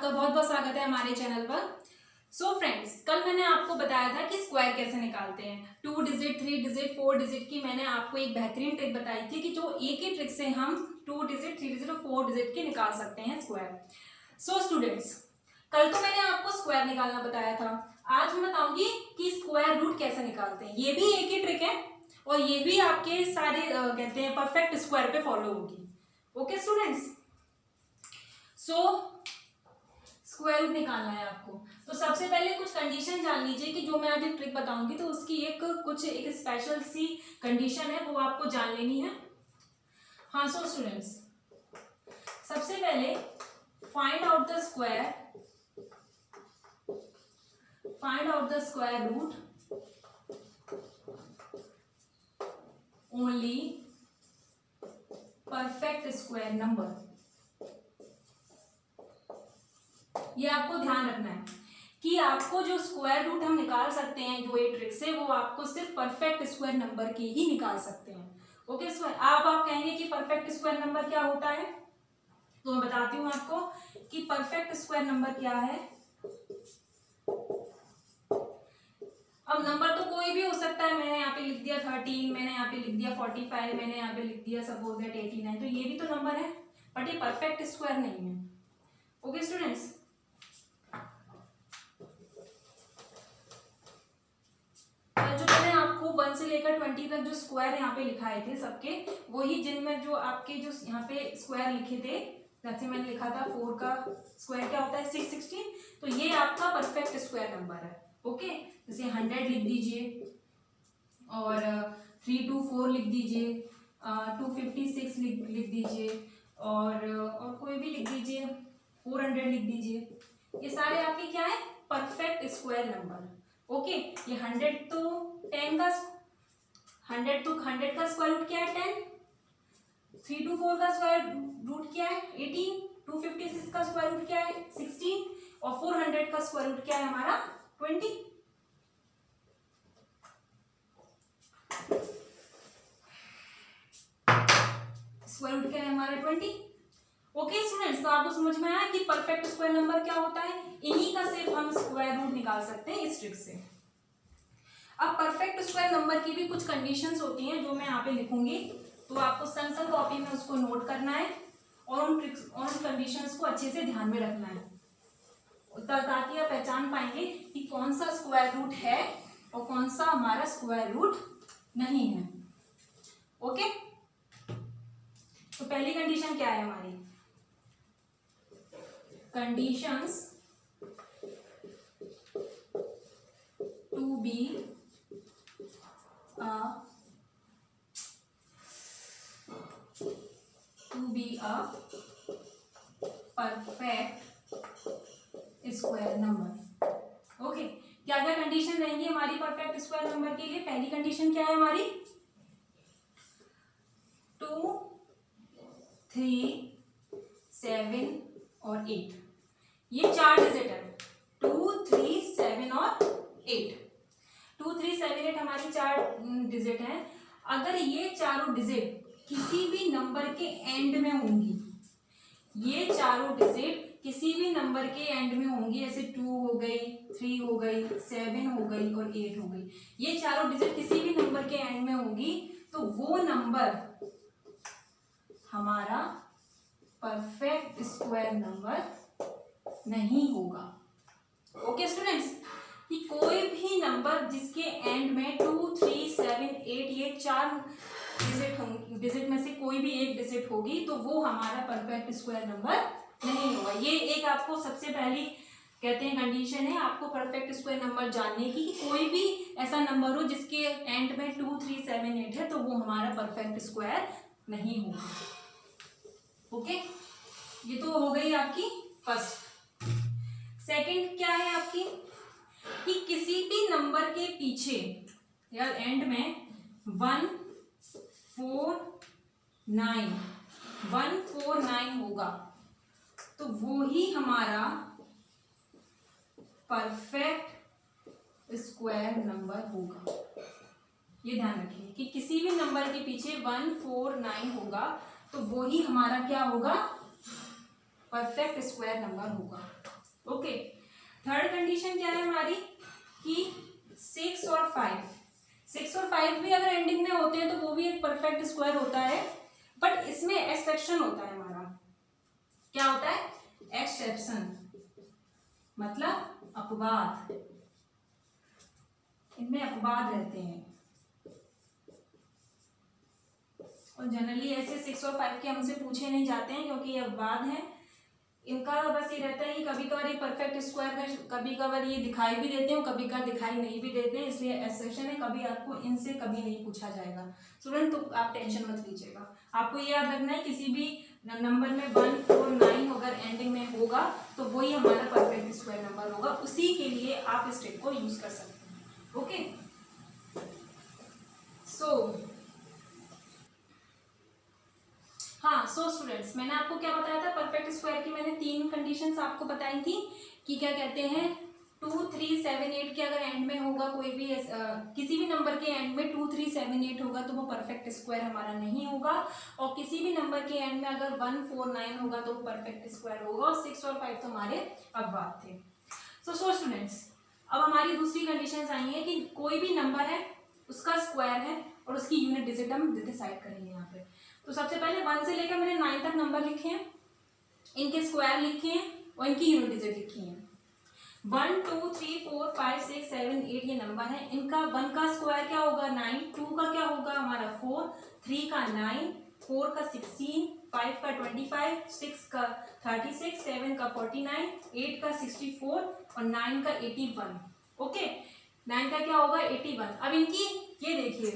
आपका बहुत बहुत स्वागत है हमारे चैनल पर। सो फ्रेंड्स, कल मैंने आपको बताया था कि स्क्वायर कैसे निकालते हैं। 2 डिजिट, 3 डिजिट, 4 डिजिट की मैंने आपको एक बेहतरीन ट्रिक बताई थी कि जो एक ही ट्रिक से हम 2 डिजिट, 3 डिजिट और 4 डिजिट के निकाल सकते हैं स्क्वायर। सो स्टूडेंट्स, कल तो मैंने आपको स्क्वायर निकालना बताया था। आज मैं बताऊंगी कि स्क्वायर रूट कैसे निकालते हैं। ये भी एक ही ट्रिक है और ये भी आपके सारे कहते हैं परफेक्ट स्क्वायर पे फॉलो होगी। Okay students, so square root निकालना है आपको। तो सबसे पहले कुछ कंडीशन जान लीजिए कि जो मैं आज एक ट्रिक बताऊंगी तो उसकी एक स्पेशल सी कंडीशन है, वो आपको जान लेनी है। हाँ, सो स्टूडेंट्स, सबसे पहले find out the square root only perfect square number. ये आपको ध्यान रखना है कि आपको जो स्क्वायर रूट हम निकाल सकते हैं जो ये ट्रिक से, वो आपको सिर्फ परफेक्ट स्क्वायर नंबर के ही निकाल सकते हैं। ओके स्क्वायर, आप कहेंगे कि परफेक्ट स्क्वायर नंबर क्या होता है, तो मैं बताती हूँ आपको कि परफेक्ट स्क्वायर नंबर क्या है। अब नंबर तो कोई भी हो सकता है। मैंने यहाँ पे लिख दिया 13, मैंने यहाँ पे लिख दिया 45, मैंने यहाँ पे लिख दिया सपोज दैट 89, तो ये भी तो नंबर है, बट ये परफेक्ट स्क्वायर नहीं है। ओके स्टूडेंट्स, जो मैंने आपको 1 से लेकर 20 तक जो स्क्वायर यहाँ पे लिखाए थे सबके, वही जिनमें जो आपके जो यहाँ पे स्क्वायर लिखे थे, जैसे मैंने लिखा था 4 का स्क्वायर क्या होता है 616, तो ये आपका परफेक्ट स्क्वायर नंबर है। ओके, जैसे 100 लिख दीजिए और 324 लिख दीजिए, 256 लिख दीजिए और कोई भी लिख दीजिए, 400 लिख दीजिए। ये सारे आपके क्या है, परफेक्ट स्क्वायर नंबर। ओके, ये 100 तो 10 का 100 का स्क्वायर रूट क्या है 10, 324 का स्क्वायर रूट क्या है 18, 256 का स्क्वायर रूट क्या है 16 और 400 का स्क्वायर रूट क्या है हमारा 20। स्क्वायर रूट क्या है हमारा 20। ओके स्टूडेंट्स, तो आपको समझ में आया कि परफेक्ट स्क्वायर नंबर क्या होता है। इन्हीं का सिर्फ हम स्क्वायर रूट निकाल सकते हैं इस ट्रिक से। अब परफेक्ट स्क्वायर नंबर की भी कुछ कंडीशंस होती हैं जो मैं यहाँ पे लिखूंगी, तो आपको सन कॉपी में उसको नोट करना है और उन कंडीशंस को अच्छे से ध्यान में रखना है, ताकि आप पहचान पाएंगे कि कौन सा स्क्वायर रूट है और कौन सा हमारा स्क्वायर रूट नहीं है। ओके, तो पहली कंडीशन क्या है हमारी, conditions to be a perfect square number. Okay, क्या क्या कंडीशन रहेंगी हमारी परफेक्ट स्क्वायर नंबर के लिए। पहली कंडीशन क्या है हमारी, 2, 3, 7 और 8। ये 4 डिजिट है, 2, 3, 7 और 8। 2, 3, 7, 8 हमारी 4 डिजिट हैं। अगर ये चारों डिजिट किसी भी नंबर के एंड में होंगी, ये चारों डिजिट किसी भी नंबर के एंड में होंगी, जैसे 2 हो गई, 3 हो गई, 7 हो गई और 8 हो गई, ये चारों डिजिट किसी भी नंबर के एंड में होगी, तो वो नंबर हमारा परफेक्ट स्क्वायर नंबर नहीं होगा। ओके स्टूडेंट्स, कि कोई भी नंबर जिसके एंड में 2, 3, 7, 8 ये 4 डिजिट में से कोई भी एक डिजिट होगी, तो वो हमारा परफेक्ट स्क्वायर नंबर नहीं होगा। ये एक आपको सबसे पहली कहते हैं कंडीशन है आपको परफेक्ट स्क्वायर नंबर जानने की, कि कोई भी ऐसा नंबर हो जिसके एंड में 2, 3, 7, 8 है, तो वो हमारा परफेक्ट स्क्वायर नहीं होगा। ओके, ये तो हो गई आपकी फर्स्ट। सेकंड क्या है आपकी, कि किसी भी नंबर के पीछे या एंड में 149 होगा, तो वो ही हमारा परफेक्ट स्क्वायर नंबर होगा। ये ध्यान रखिए कि किसी भी नंबर के पीछे 149 होगा, तो वो ही हमारा क्या होगा, परफेक्ट स्क्वायर नंबर होगा। ओके, थर्ड कंडीशन क्या है हमारी कि 6 और 5, 6 और 5 भी अगर एंडिंग में होते हैं तो वो भी एक परफेक्ट स्क्वायर होता है, बट इसमें एक्सेप्शन होता है हमारा। क्या होता है? एक्सेप्शन, मतलब अपवाद, इनमें अपवाद रहते हैं। और जनरली ऐसे 6 और 5 के हमसे पूछे नहीं जाते हैं क्योंकि ये अपवाद हैं। इनका बस ये रहता है कि कभी कभार ये परफेक्ट स्क्वायर में कभी कभार ये दिखाई भी देते हैं और कभी कभार दिखाई नहीं भी देते हैं, इसलिए एक्सेप्शन है, कभी आपको इनसे कभी नहीं पूछा जाएगा स्टूडेंट, तो आप टेंशन मत लीजिएगा। आपको ये याद रखना है किसी भी नंबर में 1, 4, 9 अगर एंडिंग में होगा तो वही हमारा परफेक्ट स्क्वायर नंबर होगा, उसी के लिए आप इस ट्रिक को यूज कर सकते हैं। ओके, सो स्टूडेंट्स, मैंने आपको क्या बताया था, परफेक्ट स्क्वायर की मैंने 3 कंडीशंस आपको बताई थी कि क्या कहते हैं 2, 3, 7, 8 के अगर एंड में होगा कोई भी किसी भी नंबर के एंड में 2, 3, 7, 8 होगा तो वो परफेक्ट स्क्वायर हमारा नहीं होगा, और किसी भी नंबर के एंड में अगर 1, 4, 9 होगा तो वो परफेक्ट स्क्वायर होगा, और 6 और 5 तो हमारे अपवाद थे। सो स्टूडेंट्स, अब हमारी दूसरी कंडीशन आई है कि कोई भी नंबर है उसका स्क्वायर है और उसकी यूनिट डिजिट हम डिसाइड करेंगे यहाँ पे। तो सबसे पहले 1 से लेकर मैंने 9 तक नंबर लिखे हैं, इनके स्क्वायर लिखे हैं और इनकी यूनिट डिजिट लिखी है। 1, 2, 3, 4, 5, 6, 7, 8 ये नंबर है, इनका 1 का स्क्वायर क्या होगा 9, 2 का क्या होगा हमारा 4, 3 का 9, 4 का 16, 5 का 25, 6 का 36, 7 का 49, 8 का 64 और 9 का 81। ओके, 9 का क्या होगा 81। अब इनकी ये देखिए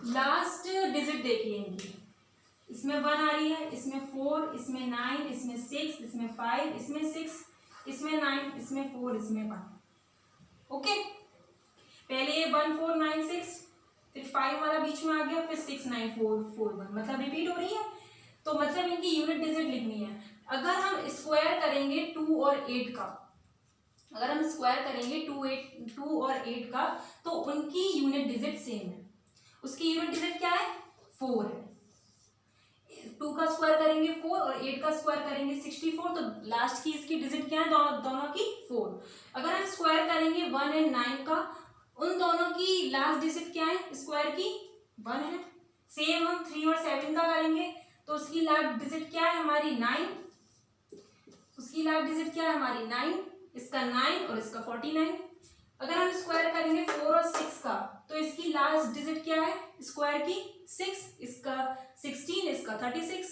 लास्ट डिजिट देखिए इनकी, इसमें 1 आ रही है, इसमें 4, इसमें 9, इसमें 6, इसमें 5, इसमें 6, इसमें 9, इसमें 4, इसमें 1। ओके, पहले ये 1, 4, 9, 6, फिर 5 वाला बीच में आ गया, फिर 6, 9, 4, 4, 1, मतलब रिपीट हो रही है, तो मतलब इनकी यूनिट डिजिट लिखनी है। अगर हम स्क्वायर करेंगे 2 और 8 का, अगर हम स्क्वायर करेंगे 2 और 8 का, तो उनकी यूनिट डिजिट सेम है। उसकी यूनिट डिजिट क्या है 4 है। 2 का स्क्वायर करेंगे 4 और 8 का स्क्वायर करेंगे 64, तो लास्ट की इसकी डिजिट क्या है दोनों की 4। अगर हम स्क्वायर करेंगे 1 एंड 9 का, उन दोनों की लास्ट डिजिट क्या है स्क्वायर की 1 है। सेम हम 3 और 7 का करेंगे तो उसकी लास्ट डिजिट क्या है हमारी 9, उसकी लास्ट डिजिट क्या है हमारी 9, इसका 9 और इसका 49। अगर हम स्क्वायर करेंगे 4 और 6 का, तो इसकी लास्ट डिजिट क्या है स्क्वायर की 6, इसका 16, इसका 36।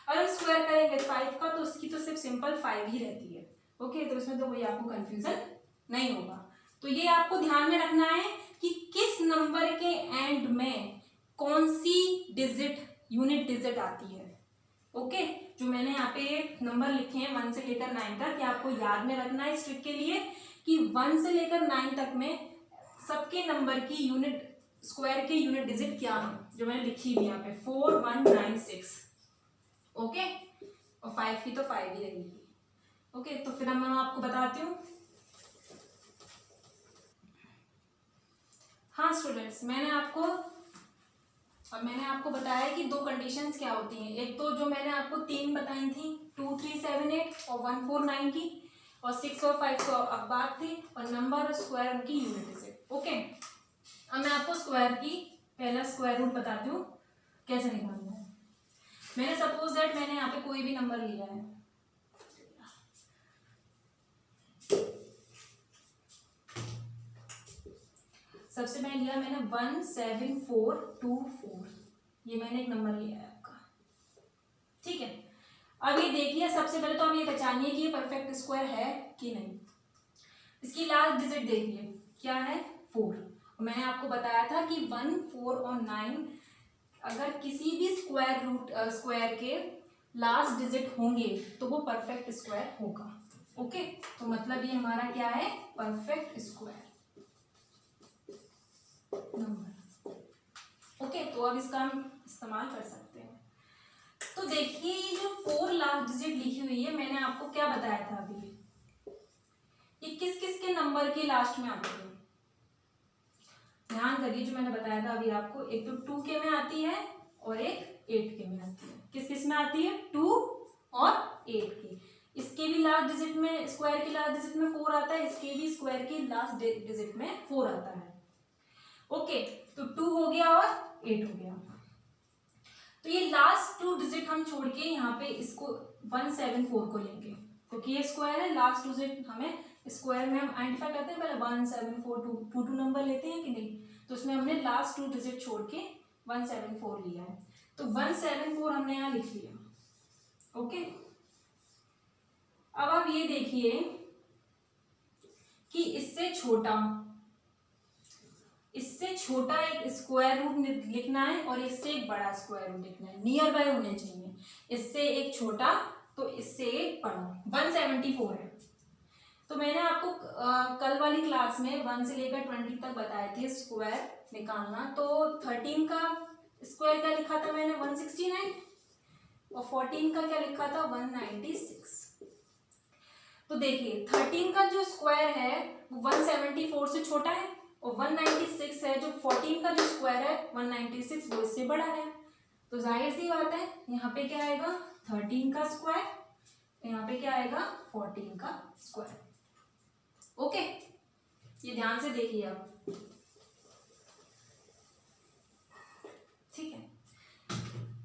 अगर हम स्क्वायर करेंगे 5 का, तो उसकी तो सिर्फ सिंपल 5 ही रहती है। ओके, तो इसमें तो कोई आपको कंफ्यूजन नहीं होगा। तो ये आपको ध्यान में रखना है कि किस नंबर के एंड में कौन सी डिजिट यूनिट डिजिट आती है। ओके, जो मैंने यहाँ पे नंबर लिखे हैं 1 से लेकर 9 तक, ये आपको याद में रखना है इस ट्रिक के लिए कि 1 से लेकर 9 तक में सबके नंबर की यूनिट स्क्वायर के यूनिट डिजिट क्या है, जो मैंने लिखी हुई यहाँ पे 4, 1, 9, 6। ओके, और 5 की तो 5 ही रहेगी। ओके, तो फिर मैं आपको बताती हूँ। हाँ स्टूडेंट्स, मैंने आपको बताया कि 2 कंडीशंस क्या होती हैं। एक तो जो मैंने आपको 3 बताई थी 2, 3, 7, 8 और 1, 4, 9 की, और 6 और 5 को अपवाद थी, और नंबर और स्क्वायर उनकी यूनिट डिजिट। ओके, अब मैं आपको स्क्वायर की पहला स्क्वायर रूट बताती हूँ कैसे निकालना है। मैंने सपोज दैट मैंने यहाँ पे कोई भी नंबर लिया है, सबसे पहले लिया मैंने 17424, ये मैंने एक नंबर लिया है आपका। ठीक है, अब ये देखिए सबसे पहले तो आप ये पहचानिए कि ये परफेक्ट स्क्वायर है कि नहीं। इसकी लास्ट डिजिट देखिए क्या है 4, और मैंने आपको बताया था कि 1, 4 और 9 अगर किसी भी स्क्वायर के लास्ट डिजिट होंगे तो वो परफेक्ट स्क्वायर होगा। ओके, तो मतलब ये हमारा क्या है परफेक्ट स्क्वायर नंबर। ओके, तो अब इसका हम इस्तेमाल कर सकते हैं। तो देखिए ये जो 4 लास्ट डिजिट लिखी हुई है, मैंने आपको क्या बताया था अभी, ये किस किस के नंबर के लास्ट में आती है, ध्यान करिए जो मैंने बताया था अभी आपको। एक तो 2 के में आती है और एक 8 के में आती है। किस किस में आती है 2 और 8 की। इसके भी लास्ट डिजिट में, स्क्वायर के लास्ट डिजिट में 4 आता है, इसके भी स्क्वायर के लास्ट डिजिट में 4 आता है। ओके, तो 2 हो गया और 8 हो गया। तो ये लास्ट 2 डिजिट हम छोड़ के यहाँ पे इसको 174 को लेंगे, क्योंकि ये स्क्वायर है, लास्ट डिजिट हमें स्क्वायर में हम आइडेंटिफाई करते हैं, पहले 174 2 नंबर लेते हैं कि नहीं, तो उसमें हमने लास्ट 2 डिजिट छोड़ के 174 लिया है, तो 174 हमने यहाँ लिख लिया। ओके, अब आप ये देखिए कि इससे छोटा एक स्क्वायर रूट लिखना है और इससे एक बड़ा स्क्वायर रूट लिखना है, नियर बाय होने चाहिए, इससे एक छोटा तो इससे एक बड़ा। 174 है, तो मैंने आपको कल वाली क्लास में 1 से लेकर 20 तक बताए थे स्क्वायर निकालना। तो 13 का स्क्वायर क्या लिखा था मैंने, 169, और 14 का क्या लिखा था, 196। तो देखिए 13 का जो स्क्वायर है वो 174 से छोटा है, और 196 है जो 14 का जो स्क्वायर है 196 वो इससे बड़ा है। तो जाहिर सी बात है यहाँ पे क्या आएगा, 13 का स्क्वायर, यहाँ पे क्या आएगा, 14 का स्क्वायर। ओके, ये ध्यान से देखिए आप, ठीक है।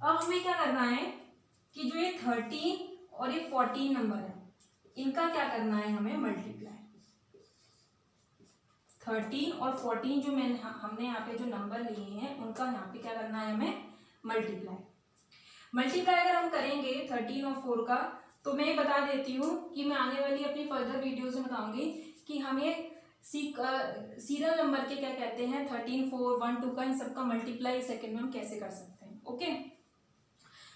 अब हमें क्या करना है कि जो ये 13 और ये 14 नंबर है, इनका क्या करना है, हमें मल्टीप्लाई। 13 और 14 जो हमने यहाँ पे जो नंबर लिए हैं उनका यहाँ पे क्या करना है, हमें मल्टीप्लाई अगर हम करेंगे 13 और 4 का, तो मैं बता देती हूँ कि मैं आने वाली अपनी फर्दर वीडियोज में बताऊंगी कि हमें सीरियल नंबर के क्या कहते हैं, 13 4 1 2 का, इन सबका मल्टीप्लाई सेकेंड में हम कैसे कर सकते हैं। ओके,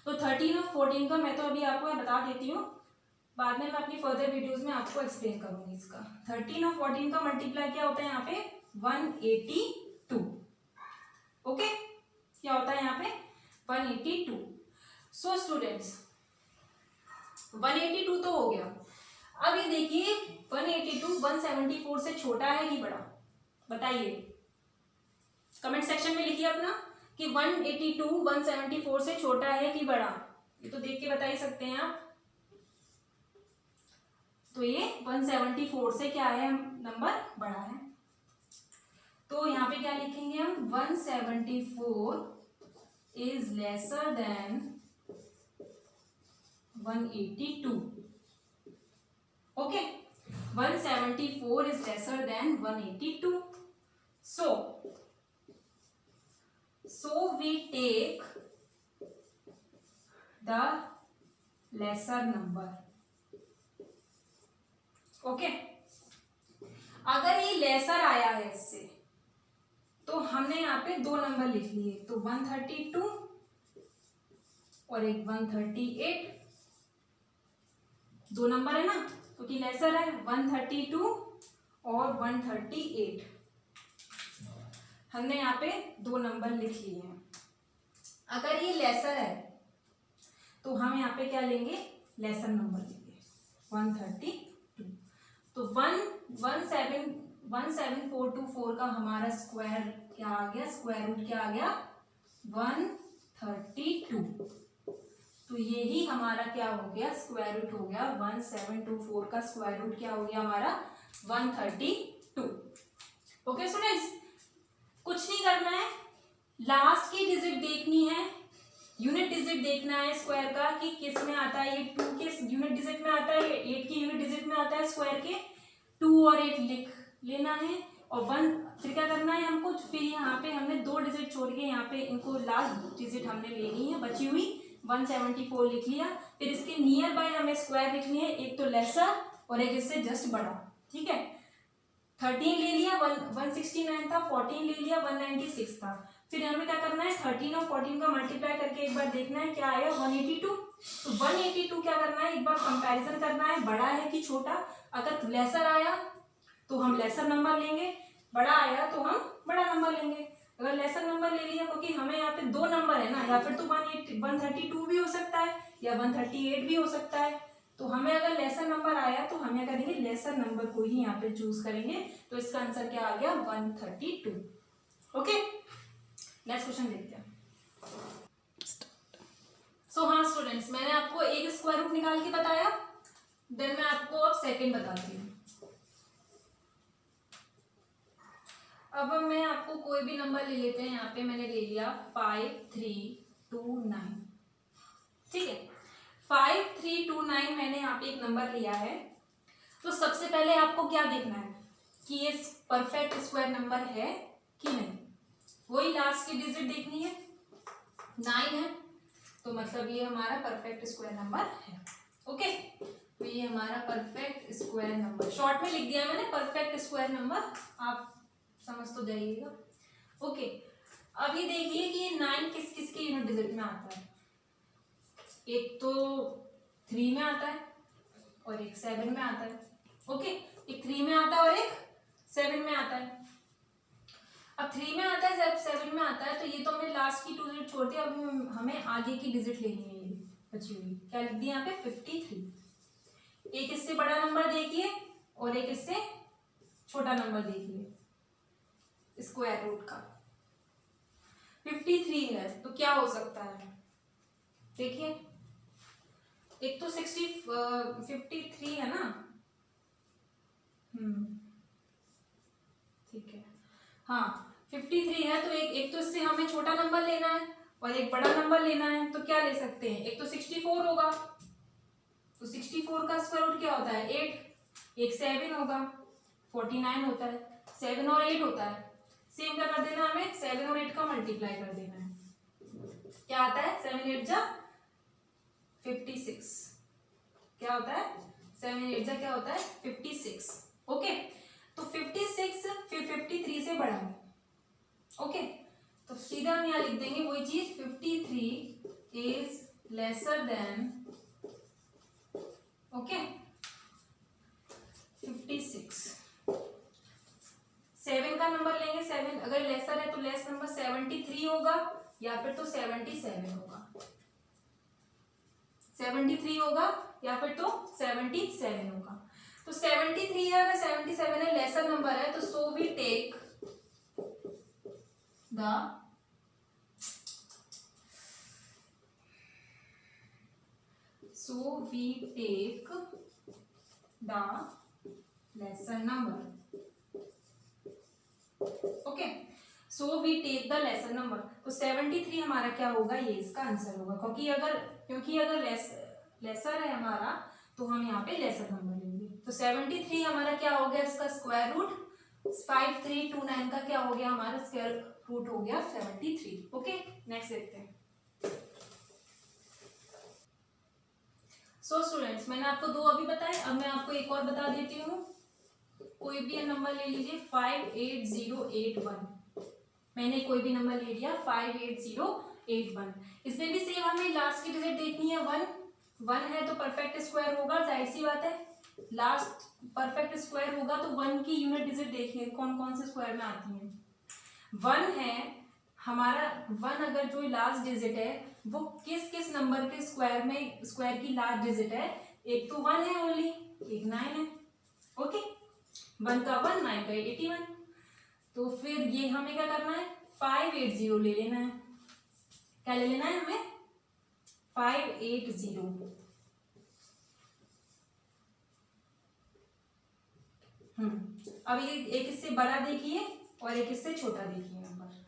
तो 13 और 14 का मैं तो अभी आपको बता देती हूँ, बाद में मैं अपनी फर्दर वीडियोस में आपको एक्सप्लेन करूंगी इसका। 13 और 14 का मल्टीप्लाई क्या होता है यहाँ पे, 182। ओके, क्या होता है यहाँ पे, 182। सो स्टूडेंट्स 182 तो हो गया। अब ये देखिए 182 174 से छोटा है कि बड़ा, बताइए, कमेंट सेक्शन में लिखिए अपना कि 182 174 से छोटा है कि बड़ा, ये तो देख के बता ही सकते हैं आप। तो ये 174 से क्या है, नंबर बड़ा है, तो यहाँ पे क्या लिखेंगे हम, 174 is lesser then 182। Okay, 174 is lesser then 182। So we take the lesser number. Okay, अगर ये लेसर आया है इससे, तो हमने यहाँ पे 2 नंबर लिख लिए, तो 132 और एक 138, 2 नंबर है ना, क्योंकि लेसर है, 132 और 138 हमने यहाँ पे 2 नंबर लिख लिए हैं। अगर ये लेसर है तो हम यहाँ पे क्या लेंगे, लेसर नंबर लेंगे, 132। तो 17424 का हमारा स्क्वायर क्या आ गया, स्क्वायर रूट क्या आ गया, 132। तो यही हमारा क्या हो गया, स्क्वायर रूट हो गया। 1724 का स्क्वायर रूट क्या हो गया हमारा, 132। ओके स्टूडेंट्स, कुछ नहीं करना है, लास्ट की डिजिट देखनी है, यूनिट डिजिट देखना है स्क्वायर का कि किस में आता है, ये 2 के यूनिट डिजिट में आता है, 8 के यूनिट डिजिट में आता है स्क्वायर के, 2 और 8 लिख लेना है, और 1 फिर क्या करना है हमको, फिर यहाँ पे हमने 2 डिजिट छोड़ के यहाँ पे इनको लास्ट डिजिट हमने लेनी है बची हुई, 174 लिख लिया। फिर इसके नियर बाय हमें स्क्वायर लिखनी है, एक तो लेसर और एक इससे जस्ट बड़ा, ठीक है। 13 ले लिया, 169 था, 14 ले लिया, 196 था। फिर हमें क्या करना है, 13 और 14 का मल्टीप्लाई करके एक बार देखना है क्या आया, 182। तो 182 क्या करना है, एक बार कंपैरिजन करना है, बड़ा है कि छोटा। अगर लेसर आया तो हम लेसर नंबर लेंगे, बड़ा आया तो हम बड़ा नंबर लेंगे। अगर लेसर नंबर ले लिया, क्योंकि हमें यहाँ पे 2 नंबर है ना, या फिर तो 132 भी हो सकता है या 138 भी हो सकता है। तो हमें अगर लेसर नंबर आया तो हम क्या करेंगे, लेसर नंबर को ही यहाँ पे चूज करेंगे। तो इसका आंसर क्या आ गया, 132। ओके, नेक्स्ट क्वेश्चन देखते हैं। सो हाँ स्टूडेंट्स, मैंने आपको एक स्क्वायर रूट निकाल के बताया, देन मैं आपको अब सेकंड बताती हूँ। अब मैं आपको कोई भी नंबर ले लेते हैं। यहाँ पे मैंने ले लिया 5329, ठीक है। 5329 मैंने यहाँ पे एक नंबर लिया है। तो सबसे पहले आपको क्या देखना है कि ये परफेक्ट स्क्वायर नंबर है कि नहीं। वही लास्ट की डिजिट देखनी है, 9 है, तो मतलब ये हमारा परफेक्ट स्क्वायर नंबर है। ओके, तो ये हमारा परफेक्ट स्क्वायर नंबर, शॉर्ट में लिख दिया मैंने परफेक्ट स्क्वायर नंबर, आप समझ तो जाइएगा। ओके, अभी देखिए कि ये 9 किस किस के यूनिट डिजिट में आता है। एक तो 3 में आता है और एक 7 में आता है। ओके, एक 3 में आता है और एक 7 में आता है। अब 3 में आता है, 7 में आता है, तो ये तो हमने लास्ट की 2 डिजिट छोड़ दी। अब हमें आगे की डिजिट लेनी है, ये बची हुई। क्या लिख दिया यहाँ पे 53। एक इससे बड़ा नंबर देखिए और एक इससे छोटा नंबर देखिए स्क्वायर रूट का। 53 है तो क्या हो सकता है, देखिए एक तो 53 है ना, ठीक है, हाँ 53 है। तो एक तो इससे हमें छोटा नंबर लेना है और एक बड़ा नंबर लेना है। तो क्या ले सकते हैं, एक तो 64 होगा, तो 64 का स्क्वायर रूट क्या होता है 8, एक 7 होगा 49 होता है, 7 और 8 होता है। सेम क्या कर देना, हमें 7 और 8 का मल्टीप्लाई कर देना है। क्या आता है 7 8 जा 56, क्या होता है 7 8 जा क्या होता है 56। ओके, तो 56 फिर 53 से बड़ा है। ओके, तो सीधा हम यहाँ लिख देंगे वही चीज, 53 इज लेसर देन, ओके 56। 7 का नंबर लेंगे, 7 अगर लेसर है तो लेस नंबर 73 होगा या फिर तो 77 होगा, 73 होगा या फिर तो 77 होगा। तो 73 है, अगर 77 है, लेसर नंबर है, तो so we take the lesser number. Okay, so we take the lesser number. तो 73 हमारा क्या होगा, ये इसका आंसर होगा, क्योंकि अगर लेसर है हमारा तो हम यहाँ पे लेसर नंबर लेंगे। तो 73 हमारा क्या हो गया, इसका स्क्वायर रूट 5329 का क्या हो गया, हमारा स्क्वायर रूट हो गया 73। ओके, नेक्स्ट देखते हैं। सो स्टूडेंट्स, मैंने आपको 2 अभी बताए, अब मैं आपको एक और बता देती हूँ। कोई भी नंबर ले लीजिए 58081, मैंने कोई भी नंबर ले लिया 58081। इसमें भी सेम हमें लास्ट की डिजिट देखनी है, 1 है तो परफेक्ट स्क्वायर होगा, जाहिर सी बात है लास्ट परफेक्ट स्क्वायर होगा तो 1 की यूनिट डिजिट देखिए कौन कौन से स्क्वायर में आती है। 1 है हमारा, 1 अगर जो लास्ट डिजिट है वो किस किस नंबर के स्क्वायर की लास्ट डिजिट है, एक तो 1 है ओनली, एक 9 है। ओके, 1 का 1, 9 का 81। तो फिर ये हमें क्या करना है, 580 ले लेना है। क्या ले लेना है हमें, 580। अब ये एक इससे बड़ा देखिए और एक इससे छोटा देखिए नंबर।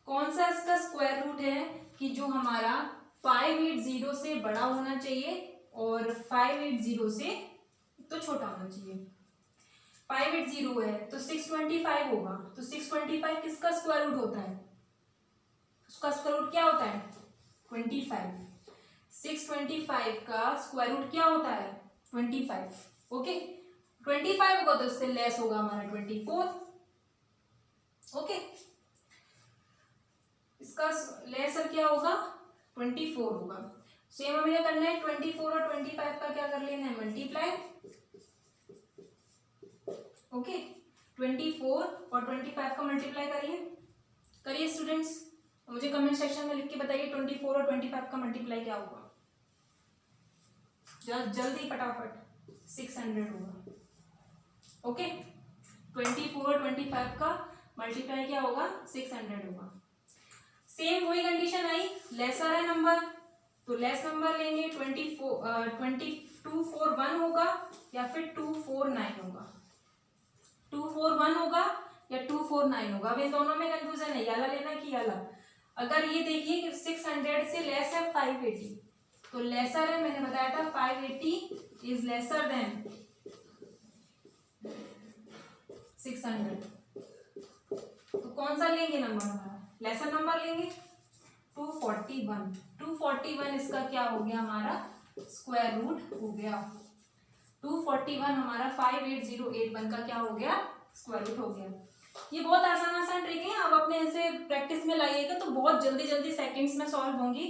कौन सा इसका स्क्वायर रूट है कि जो हमारा 580 से बड़ा होना चाहिए और 580 से तो छोटा होना चाहिए। 580 है तो 625 होगा, तो 625 किसका स्क्वायर रूट होता है, उसका स्क्वायर रूट क्या होता है 25। 625 का स्क्वायर रूट क्या होता है 25। ओके, 25 होगा तो इससे लेस होगा हमारा 24। ओके, इसका लेसर क्या होगा 24 होगा। सेम हमें क्या करना है, 24 और 25 का क्या कर लेना है मल्टीप्लाई। ओके, 24 और 25 का मल्टीप्लाई करिए स्टूडेंट्स। मुझे कमेंट सेक्शन में लिख के बताइए 24 और 25 का मल्टीप्लाई क्या होगा, जल्दी फटाफट। 600 होगा। ओके, 24 और 25 का मल्टीप्लाई क्या होगा 600 होगा। सेम वही कंडीशन आई, लेसर है नंबर तो लेस नंबर लेंगे 2241 होगा या फिर 249 होगा, 241 होगा या 249 होगा। अब इन दोनों में कंफ्यूजन है, याला लेना कि याला। अगर ये देखिए कि 600 से लेस है 580, तो लेसर है, मैंने बताया था 580 इज लेसर देन 600। तो कौन सा लेंगे नंबर हमारा, लेसर नंबर लेंगे 241। 241 इसका क्या हो गया, हमारा स्क्वायर रूट हो गया। 241 हमारा 58081 का क्या हो गया, स्क्वायर रूट हो गया। ये बहुत आसान ट्रिक है, आप अपने ऐसे प्रैक्टिस में लाइएगा तो बहुत जल्दी जल्दी सेकंड्स में सॉल्व होंगी,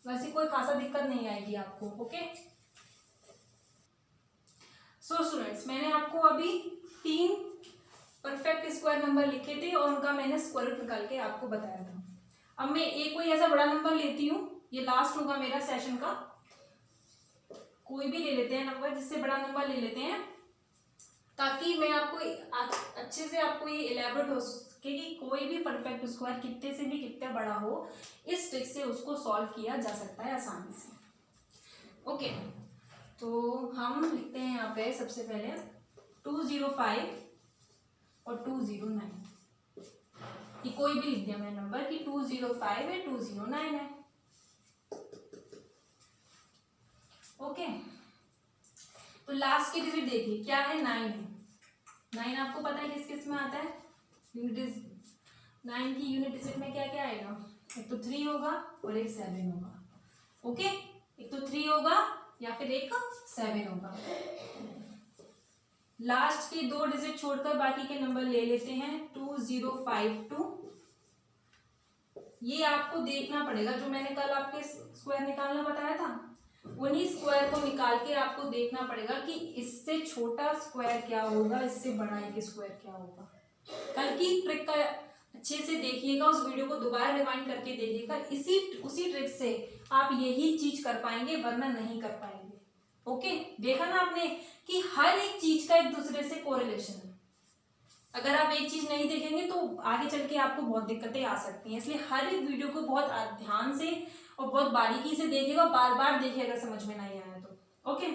वैसे कोई खासा दिक्कत नहीं आएगी आपको। ओके सो स्टूडेंट्स, मैंने आपको अभी 3 परफेक्ट स्क्वायर नंबर लिखे थे और उनका मैंने स्क्वायर रूट निकाल के आपको बताया था। अब मैं एक कोई ऐसा बड़ा नंबर लेती हूँ, ये लास्ट होगा मेरा सेशन का, कोई भी ले लेते हैं नंबर, जिससे बड़ा नंबर ले लेते हैं, ताकि मैं आपको अच्छे से आपको ये इलेबोरेट हो सके कि कोई भी परफेक्ट स्क्वायर कितने से भी कितना बड़ा हो, इस ट्रिक से उसको सॉल्व किया जा सकता है आसानी से। ओके तो हम लिखते हैं यहाँ पे सबसे पहले 205 और 209, कि कोई भी लिख दिया मैंने नंबर कि 205 है 209 है। ओके तो लास्ट की डिजिट देखिए क्या है, 9 है। 9 आपको पता है किस किस में आता है, यूनिट 9 की यूनिट डिजिट में क्या क्या आएगा, एक तो 3 होगा और एक 7 होगा। ओके एक तो 3 होगा या फिर एक 7 होगा। लास्ट के 2 डिजिट छोड़कर बाकी के नंबर ले लेते हैं। 2052, ये आपको देखना पड़ेगा, जो मैंने कल आपके स्क्वायर निकालना बताया था, उन्हीं स्क्वायर को निकाल के आपको देखना पड़ेगा कि इससे छोटा स्क्वायर क्या होगा, इससे बड़ा एक स्क्वायर क्या होगा। कल की ट्रिक का अच्छे से देखिएगा, उस वीडियो को दोबारा रिवाइंड करके देखिएगा, उसी ट्रिक से आप यही चीज कर पाएंगे, वरना नहीं कर पाएंगे। ओके देखा ना आपने कि हर एक चीज का एक दूसरे से कोरिलेशन है। अगर आप एक चीज नहीं देखेंगे तो आगे चल के आपको बहुत दिक्कतें आ सकती हैं, इसलिए हर एक वीडियो को बहुत ध्यान से और बहुत बारीकी से देखिएगा, बार बार देखिए अगर समझ में नहीं आया तो। ओके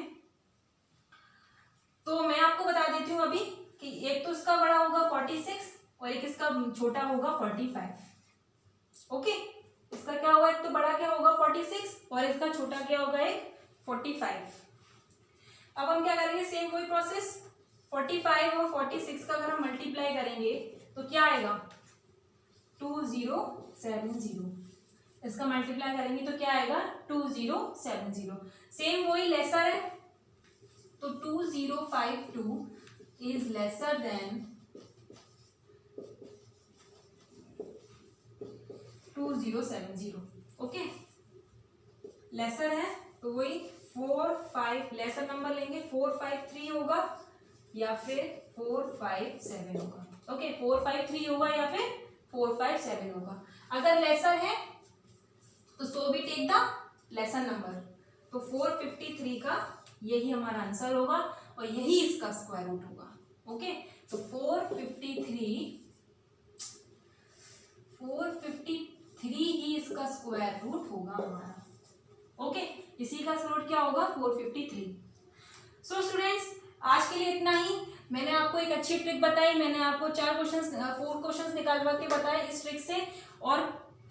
तो मैं आपको बता देती हूँ अभी कि एक तो इसका बड़ा होगा 46 और एक इसका छोटा होगा 45। ओके इसका क्या होगा, एक तो बड़ा क्या होगा 46 और इसका छोटा क्या होगा एक 45। अब हम क्या करेंगे, सेम वही प्रोसेस, 45 और 46 का अगर हम मल्टीप्लाई करेंगे तो क्या आएगा 2070। इसका मल्टीप्लाई करेंगे तो क्या आएगा 2070। सेम वही लेसर है, तो 2052 is lesser than 2070। Okay lesser है तो वही 45 लेसर नंबर लेंगे, 453 होगा या फिर 457 होगा। ओके 453 होगा या फिर 457 होगा। अगर लेसर है तो सो भी टेक द लेसर नंबर, तो 453 का यही हमारा आंसर होगा और यही इसका स्क्वायर रूट होगा। ओके तो 453 ही इसका स्क्वायर रूट होगा हमारा। ओके इसी का स्क्वायर रूट क्या होगा 453। सो स्टूडेंट्स आज के लिए इतना ही। मैंने आपको एक अच्छी ट्रिक बताई, मैंने आपको 4 क्वेश्चंस निकालवा के बताए इस ट्रिक से, और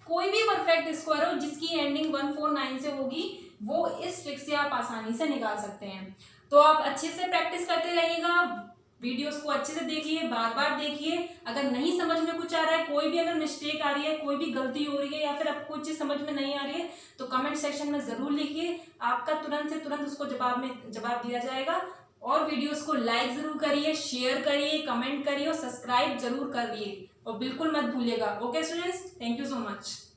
कोई भी परफेक्ट स्क्वायर हो जिसकी एंडिंग 149 से होगी वो इस ट्रिक से आप आसानी से निकाल सकते हैं। तो आप अच्छे से प्रैक्टिस करते रहिएगा, वीडियोस को अच्छे से देखिए, बार बार देखिए। अगर नहीं समझ में कुछ आ रहा है, कोई भी अगर मिस्टेक आ रही है, कोई भी गलती हो रही है या फिर आपको कुछ चीज समझ में नहीं आ रही है तो कमेंट सेक्शन में जरूर लिखिए, आपका तुरंत से तुरंत उसको जवाब दिया जाएगा। और वीडियोस को लाइक जरूर करिए, शेयर करिए, कमेंट करिए और सब्सक्राइब जरूर करिए और बिल्कुल मत भूलिएगा। Okay students, thank you so much.